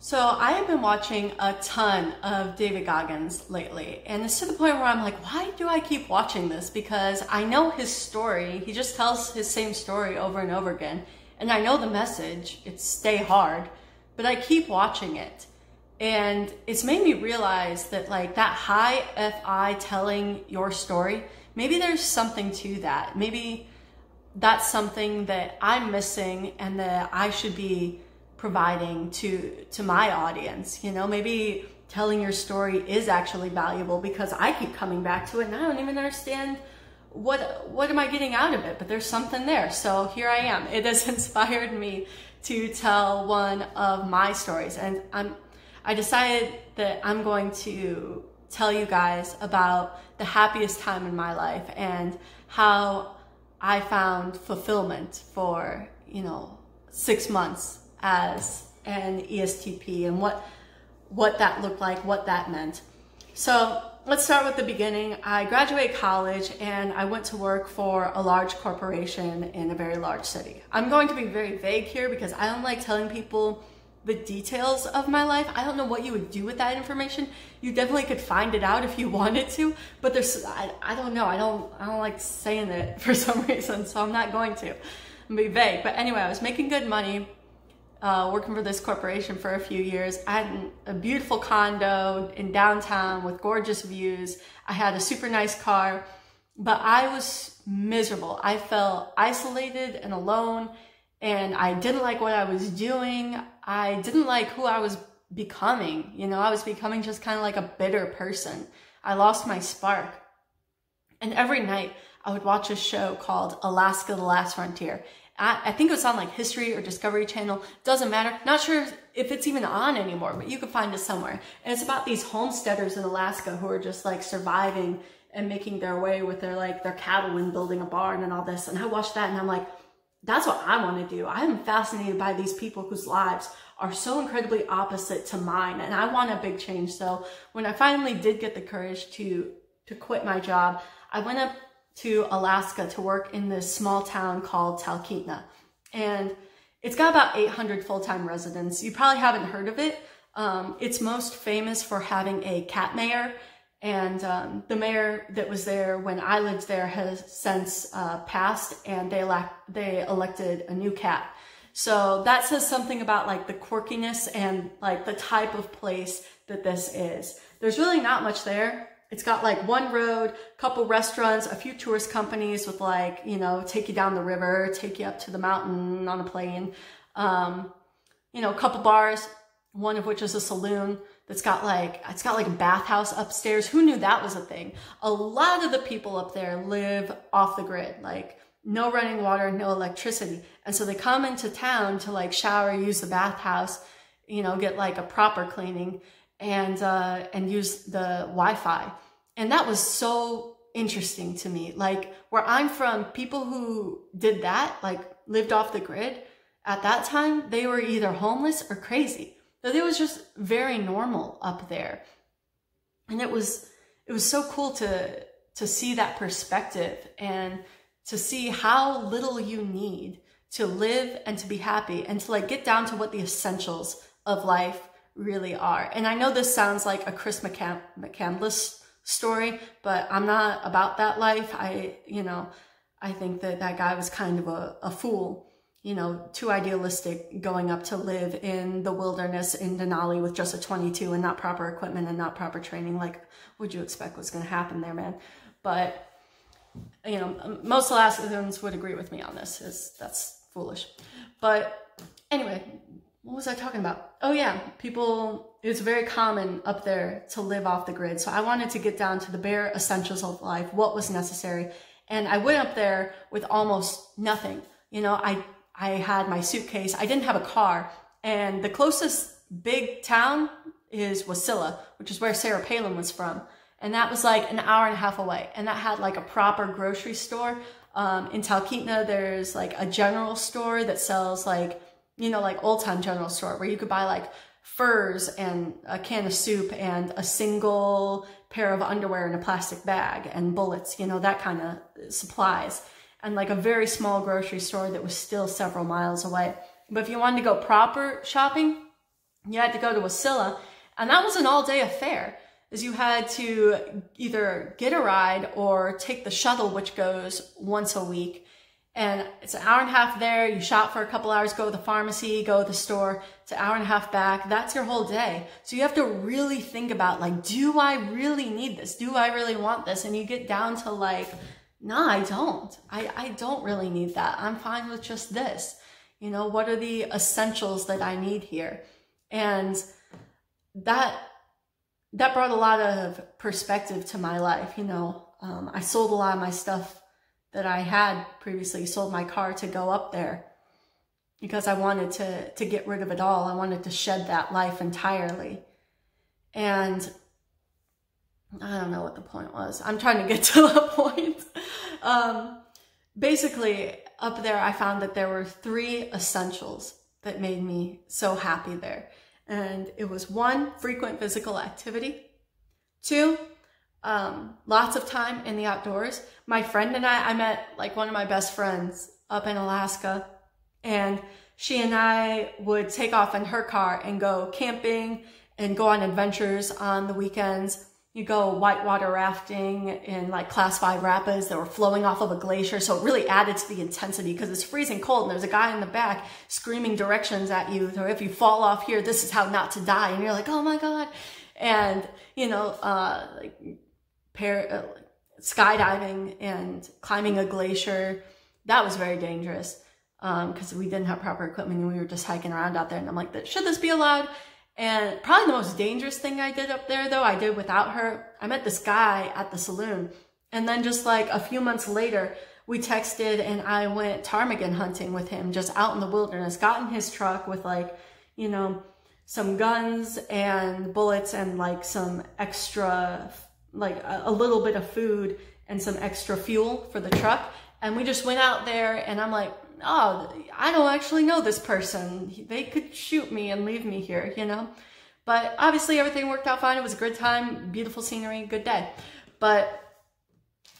So I have been watching a ton of David Goggins lately, and it's to the point where I'm like, why do I keep watching this? Because I know his story. He just tells his same story over and over again. And I know the message, it's stay hard, but I keep watching it. And it's made me realize that like that high FI telling your story, maybe there's something to that. Maybe that's something that I'm missing and that I should be providing to my audience. You know, maybe telling your story is actually valuable because I keep coming back to it and I don't even understand what am I getting out of it, but there's something there. So here I am. It has inspired me to tell one of my stories, and I decided that I'm going to tell you guys about the happiest time in my life and how I found fulfillment for, 6 months as an ESTP and what that looked like, what that meant. So let's start with the beginning. I graduated college and I went to work for a large corporation in a very large city. I'm going to be very vague here because I don't like telling people the details of my life. I don't know what you would do with that information. You definitely could find it out if you wanted to, but I don't know. I don't like saying it for some reason, so I'm not going to. I'm gonna be vague. But anyway, I was making good money, working for this corporation for a few years. I had a beautiful condo in downtown with gorgeous views. I had a super nice car, but I was miserable. I felt isolated and alone, and I didn't like what I was doing. I didn't like who I was becoming. I was becoming just kind of like a bitter person. I lost my spark. And every night I would watch a show called Alaska: The Last Frontier. I think it was on like History or Discovery Channel. Doesn't matter. Not sure if it's even on anymore, but you can find it somewhere. And it's about these homesteaders in Alaska who are just like surviving and making their way with their cattle and building a barn and all this. And I watched that and I'm like, that's what I want to do. I'm fascinated by these people whose lives are so incredibly opposite to mine, and I want a big change. So when I finally did get the courage to quit my job, I went up to Alaska to work in this small town called Talkeetna. And it's got about 800 full-time residents. You probably haven't heard of it. It's most famous for having a cat mayor. And the mayor that was there when I lived there has since passed, and they elected a new cat. So that says something about like the quirkiness and like the type of place that this is. There's really not much there. It's got like one road, a couple restaurants, a few tourist companies with like, take you down the river, take you up to the mountain on a plane. A couple bars, one of which is a saloon that's got it's got a bathhouse upstairs. Who knew that was a thing? A lot of the people up there live off the grid, like no running water, no electricity. And so they come into town to like shower, use the bathhouse, get like a proper cleaning and use the Wi-Fi. And that was so interesting to me. Like where I'm from, people who did that, like lived off the grid at that time, they were either homeless or crazy. But it was just very normal up there. And it was so cool to see that perspective and to see how little you need to live and to be happy and to like get down to what the essentials of life really are. And I know this sounds like a Chris McCandless story, but I'm not about that life. I think that guy was kind of a fool, too idealistic, going up to live in the wilderness in Denali with just a 22 and not proper equipment and not proper training. Like, what'd you expect was going to happen there, man? But, most Alaskans would agree with me on this. That's foolish. But anyway, what was I talking about? Oh yeah, it's very common up there to live off the grid. So I wanted to get down to the bare essentials of life, what was necessary. And I went up there with almost nothing. I had my suitcase. I didn't have a car. And the closest big town is Wasilla, which is where Sarah Palin was from. And that was like an hour and a half away. And that had like a proper grocery store. In Talkeetna, there's like a general store that sells like old time general store where you could buy like furs and a can of soup and a single pair of underwear in a plastic bag and bullets, that kind of supplies. And like a very small grocery store that was still several miles away. But if you wanted to go proper shopping, you had to go to Wasilla, and that was an all-day affair, is you had to either get a ride or take the shuttle, which goes once a week. And it's an hour and a half there. You shop for a couple hours, go to the pharmacy, go to the store. It's an hour and a half back. That's your whole day. So you have to really think about, like, do I really need this? Do I really want this? And you get down to like, no, I don't. I don't really need that. I'm fine with just this. You know, what are the essentials that I need here? And that brought a lot of perspective to my life. You know, I sold a lot of my stuff that I had previously, sold my car to go up there because I wanted to get rid of it all. I wanted to shed that life entirely. And I don't know what the point was. I'm trying to get to the point. Basically, up there, I found that there were 3 essentials that made me so happy there. And it was 1, frequent physical activity. 2, lots of time in the outdoors. My friend and I met like one of my best friends up in Alaska, and she and I would take off in her car and go camping and go on adventures on the weekends. You go whitewater rafting in like class 5 rapids that were flowing off of a glacier. So it really added to the intensity because it's freezing cold and there's a guy in the back screaming directions at you. So if you fall off here, this is how not to die. And you're like, oh my God. And, you know, skydiving and climbing a glacier, that was very dangerous because we didn't have proper equipment and we were just hiking around out there. And I'm like, should this be allowed? And probably the most dangerous thing I did up there, though, I did without her. I met this guy at the saloon, and then just like a few months later, we texted and I went ptarmigan hunting with him just out in the wilderness, got in his truck with like, you know, some guns and bullets and like some extra, like a little bit of food and some extra fuel for the truck. And we just went out there, and I'm like, oh, I don't actually know this person. They could shoot me and leave me here, you know? But obviously everything worked out fine. It was a good time, beautiful scenery, good day. But,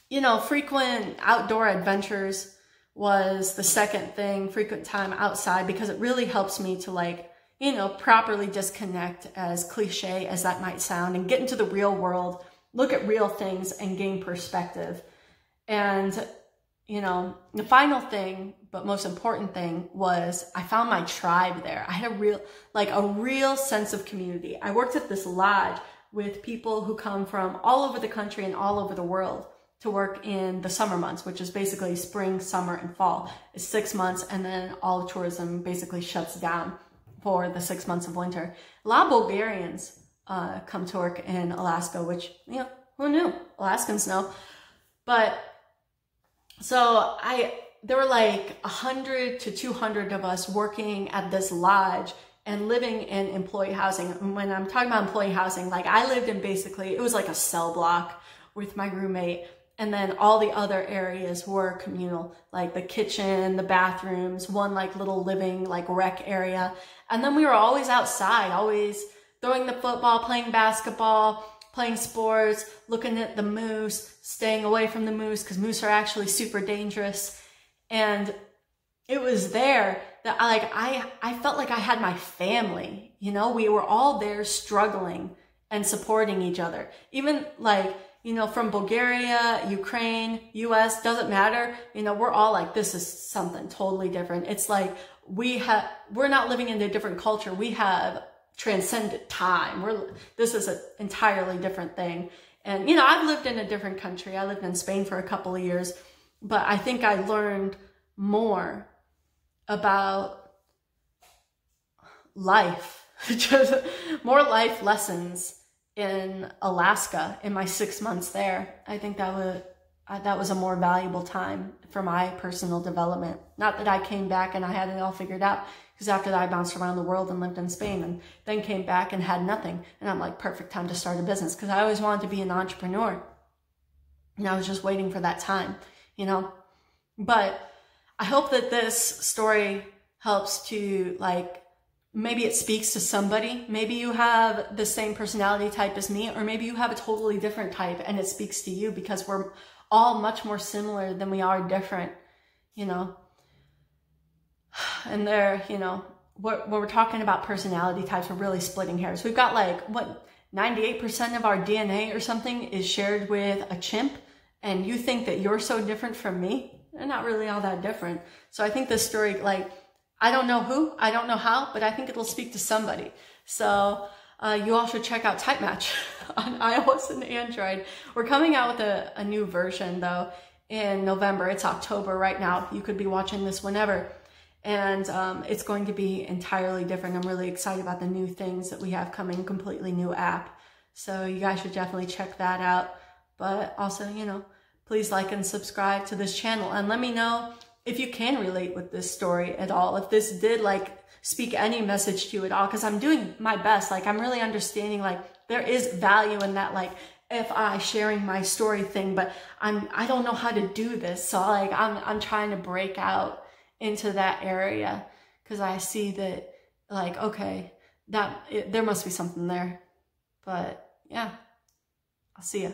you know, frequent outdoor adventures was the second thing, frequent time outside, because it really helps me to like, you know, properly disconnect, as cliche as that might sound, and get into the real world, look at real things and gain perspective. And, you know, the final thing, but most important thing, was I found my tribe there. I had a real sense of community. I worked at this lodge with people who come from all over the country and all over the world to work in the summer months, which is basically spring, summer, and fall. It's 6 months, and then all tourism basically shuts down for the 6 months of winter. A lot of Bulgarians come to work in Alaska, which, you know, who knew? Alaskans know. But so there were like 100 to 200 of us working at this lodge and living in employee housing. And when I'm talking about employee housing, like I lived in basically, it was like a cell block with my roommate. And then all the other areas were communal, like the kitchen, the bathrooms, one like little living, like rec area. And then we were always outside, always throwing the football, playing basketball, playing sports, looking at the moose, staying away from the moose because moose are actually super dangerous. And it was there that I felt like I had my family, you know, we were all there struggling and supporting each other. Even like, you know, from Bulgaria, Ukraine, US, doesn't matter. You know, we're all like, this is something totally different. It's like we're not living in a different culture. We have transcended time. This is an entirely different thing. And, you know, I've lived in a different country. I lived in Spain for a couple of years, but I think I learned more about life, just more life lessons in Alaska in my 6 months there. I think that was a more valuable time for my personal development. Not that I came back and I had it all figured out, because after that I bounced around the world and lived in Spain and then came back and had nothing. And I'm like, perfect time to start a business, because I always wanted to be an entrepreneur. And I was just waiting for that time, you know. But I hope that this story helps to, like, maybe it speaks to somebody. Maybe you have the same personality type as me, or maybe you have a totally different type and it speaks to you, because we're all much more similar than we are different, you know. And there, you know, when we're talking about personality types, we're really splitting hairs. We've got like, what, 98% of our DNA or something is shared with a chimp, and you think that you're so different from me? They're not really all that different. So I think this story, like, I don't know who, I don't know how, but I think it'll speak to somebody. So you all should check out Type Match on iOS and Android. We're coming out with a new version though in November. It's October right now. You could be watching this whenever. And it's going to be entirely different. I'm really excited about the new things that we have coming, completely new app. So you guys should definitely check that out. But also, you know, please like and subscribe to this channel. And let me know if you can relate with this story at all. If this did like speak any message to you at all. Because I'm doing my best. Like, I'm really understanding, like, there is value in that, like, FI sharing my story thing. But I don't know how to do this. So like, I'm trying to break out into that area, because I see that, like, okay, there must be something there. But yeah, I'll see ya.